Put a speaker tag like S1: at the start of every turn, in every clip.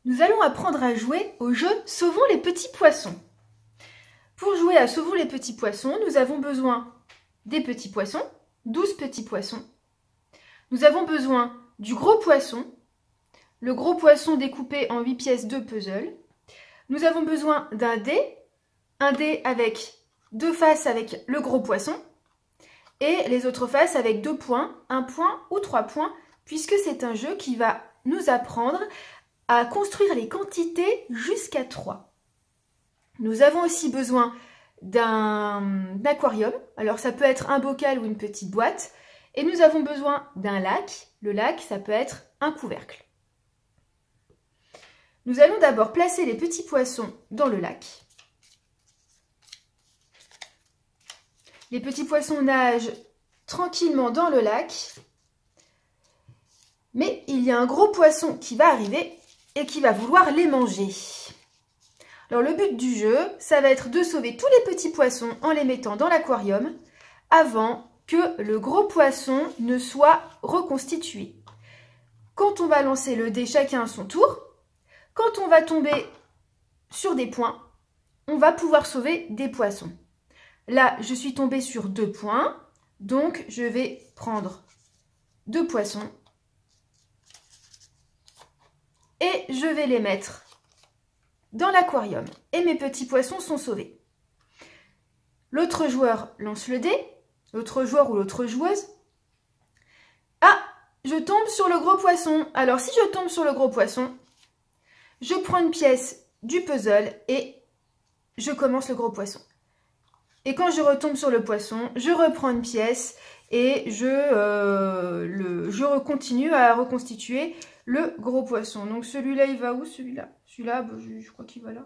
S1: nous allons apprendre à jouer au jeu Sauvons les petits poissons. Pour jouer à Sauvons les petits poissons, nous avons besoin des petits poissons, 12 petits poissons. Nous avons besoin du gros poisson, le gros poisson découpé en 8 pièces de puzzle. Nous avons besoin d'un dé, un dé avec 2 faces avec le gros poisson et les autres faces avec 2 points, 1 point ou 3 points, puisque c'est un jeu qui va nous apprendre à construire les quantités jusqu'à 3. Nous avons aussi besoin d'un aquarium, alors ça peut être un bocal ou une petite boîte, et nous avons besoin d'un lac. Le lac, ça peut être un couvercle. Nous allons d'abord placer les petits poissons dans le lac. Les petits poissons nagent tranquillement dans le lac, mais il y a un gros poisson qui va arriver et qui va vouloir les manger. Alors le but du jeu, ça va être de sauver tous les petits poissons en les mettant dans l'aquarium avant que le gros poisson ne soit reconstitué. Quand on va lancer le dé chacun à son tour, quand on va tomber sur des points, on va pouvoir sauver des poissons. Là, je suis tombée sur 2 points, donc je vais prendre 2 poissons et je vais les mettre dans l'aquarium. Et mes petits poissons sont sauvés. L'autre joueur lance le dé, l'autre joueur ou l'autre joueuse. Ah, je tombe sur le gros poisson. Alors si je tombe sur le gros poisson, je prends une pièce du puzzle et je commence le gros poisson. Et quand je retombe sur le poisson, je reprends une pièce et je continue à reconstituer le gros poisson. Donc celui-là, il va où? Celui-là. Celui-là, je crois qu'il va là.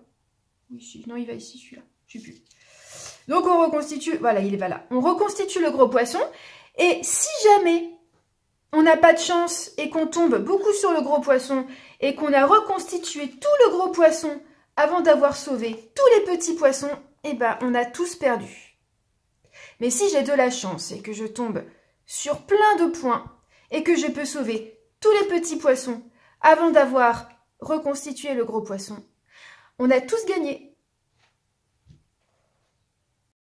S1: Oui, ici. Non, il va ici, celui-là. Je sais plus. Donc on reconstitue, voilà, il va là. On reconstitue le gros poisson. Et si jamais on n'a pas de chance et qu'on tombe beaucoup sur le gros poisson et qu'on a reconstitué tout le gros poisson avant d'avoir sauvé tous les petits poissons, eh ben, on a tous perdu. Mais si j'ai de la chance et que je tombe sur plein de points et que je peux sauver tous les petits poissons avant d'avoir reconstitué le gros poisson, on a tous gagné.